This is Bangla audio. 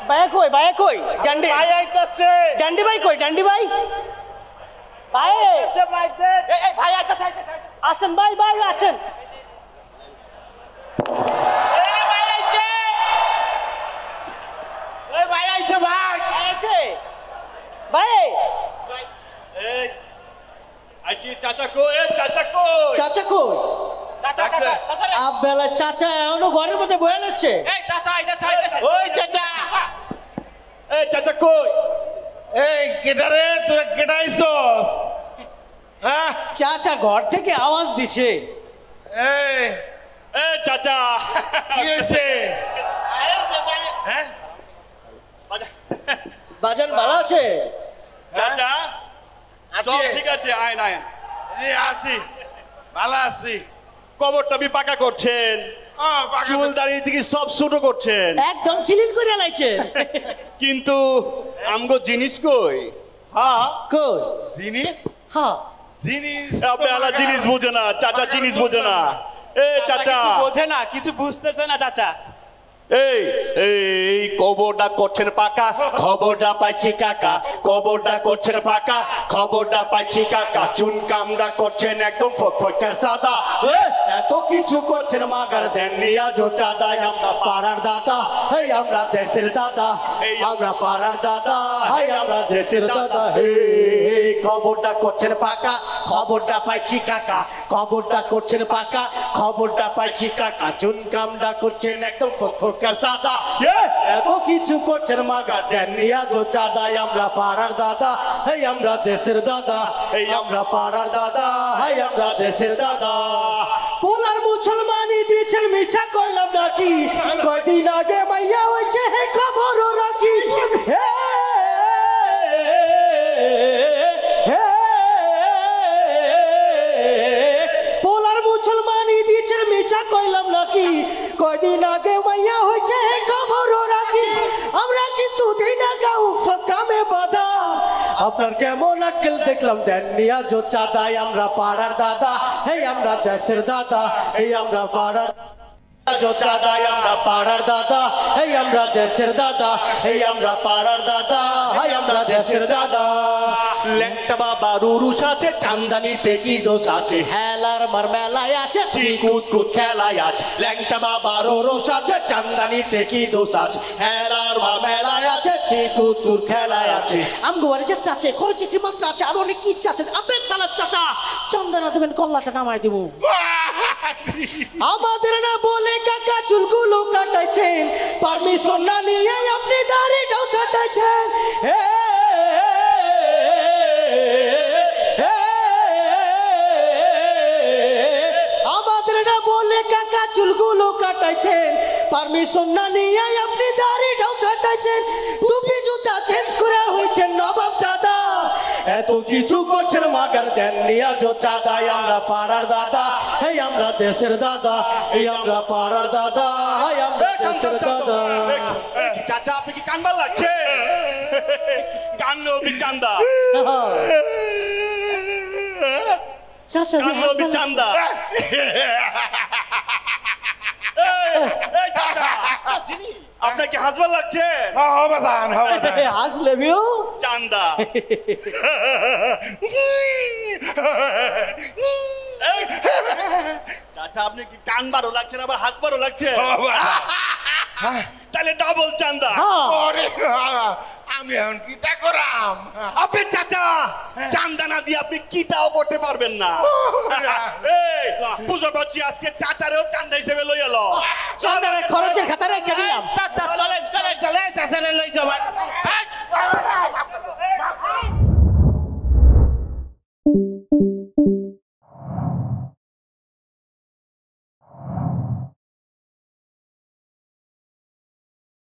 ভাই কই ডান্ডি ভাই আইতাছে ডান্ডি ভাই কই ডান্ডি ভাই ভাই আচ্ছা ভাই এই ভাই আইতাছে আসেন ভাই আছেন এই ভাই আইছে ভাই আইছে ভাই এই আইছি চাচা কই চাচা আবেলা চাচা এখনো ঘরের মধ্যে বয়ে যাচ্ছে এই চাচা আইতাছে ওই চাচা এই চাচা কই এই কেডারে তোরা কেডাইছস হ্যাঁ চাচা ঘর থেকে আওয়াজ দিছে এই এই চাচা কি হইছে এই চাচা হ্যাঁ বাজান ভালো আছে চাচা সব ঠিক আছে আয় না এই আসি ভালো আছি কবরটা পাকা করছেন চুল দাড়ি থেকে সব ছোট করছেন একদম ক্লিন করে লাইছে কিন্তু আমগো জিনিস কই হ্যাঁ কই জিনিস হ্যাঁ জিনিস আবেলা জিনিস বোঝে না চাচা জিনিস বোঝে না এই চাচা বোঝে না কিছু বুঝতেছে না চাচা এই এই কবরটা করছেন পাকা খবরটা পাইছি কাকা কবরটা করছেন পাকা খবরটা পাইছি কাকা চুন কামড়া করছেন একদম ফটফটার সাদা এত কিছু করছেন মাগার দেন নিয়াজ চাঁদা আমরা পাড়ার দাদা এই আমরা দেশের দাদা এই আমরা পাড়ার দাদা এই আমরা দেশের দাদা এই খবরটা করছেন পাকা খবরটা পাইছি কাকা খবরটা করছেন পাকা খবরটা পাইছি কাকা চুন কামড়া করছেন একদম ফটফট সাদা এত কিছু করছেন মাগা দেন নিয়াজ চাঁদা আমরা পাড়ার দাদা এই আমরা দেশের দাদা এই আমরা পাড়ার দাদা এই আমরা দেশের দাদা পোলার মুসলমানি দিয়েছেন মিছা করলাম নাকি কয়দিন আগে মাইয়া হয়েছে হে খবরও রাখি পোলার মুসলমানি দিয়েছেন মিছা করলাম নাকি কয়দিন আগে মাইয়া হয়েছে খবরও রাখি আমরা কিন্তু দিনা গাও সব কামে বাধা আপনার কেমন আক্কেল দেখলাম দেন নিয়াজ চাঁদাই আমরা পাড়ার দাদা এই আমরা দেশের দাদা এই আমরা পাড়ার চাঁদাই আমরা পাড়ার দাদা এই আমরা দেশের দাদা এই আমরা পাড়ার দাদা এই আমরা দেশের দাদা ল্যাংটা বাবা রুরুস আছে চান্দানিতে কি দোষ আছে হেলার মার মেলায় আছে চিকুত কুত খেলায় আছে ল্যাংটা বাবা রুরুস আছে চান্দানিতে কি দোষ আছে হেলার মার মেলায় আছে চিকুত কুত খেলায় আছে আমগো বাড়ি যেতে আছে খরচ কি মাত্র আছে আর অনেক কি ইচ্ছা আছে আবেগ চালার চাচা চন্দনা দেবেন কল্লাটা নামাই দিব আমাদের না বলে কাকা চুলগুলো কাটাইছেন পারমিশন না নিয়ে আপনি দাড়িটাও ছাটাইছেন আমাদের না বলে কাকা চুলগুলো কাটাইছেন পারমিশন না নিয়ে আপনি দাড়িটাও ছাটাইছেন টুপি জুতা চেঞ্জ করে হইছেন নবাব চাঁদা এত কিছু করছেন মাগার দেন নিয়াজ চাঁদাই আমরা পাড়ার দাদা এই আমরা দেশের দাদা এই আমরা পাড়ার দাদা এই আমরা দেশের দাদা চাচা আপনি কি কানবার লাগছে কান্নো চান্দা চাচা কান্নো চান্দা আপনাকে হাসবার লাগছে হাসলে বিউ চান্দা চাচা আপনি কি কানবারও লাগছে আবার হাসবারও লাগছে তাহলে ডাবল চান্দা আমি এখন কিতা করাম আপনি চাচা চান্দা না দিয়ে আপনি কিতাও করতে পারবেন না পুজো করছি আজকে চাচারেও চান্দা হিসেবে লই এলো চাঁদারে খরচের খাতা রেখে দিলাম চাচা চলেন চাচারে লই যাবেন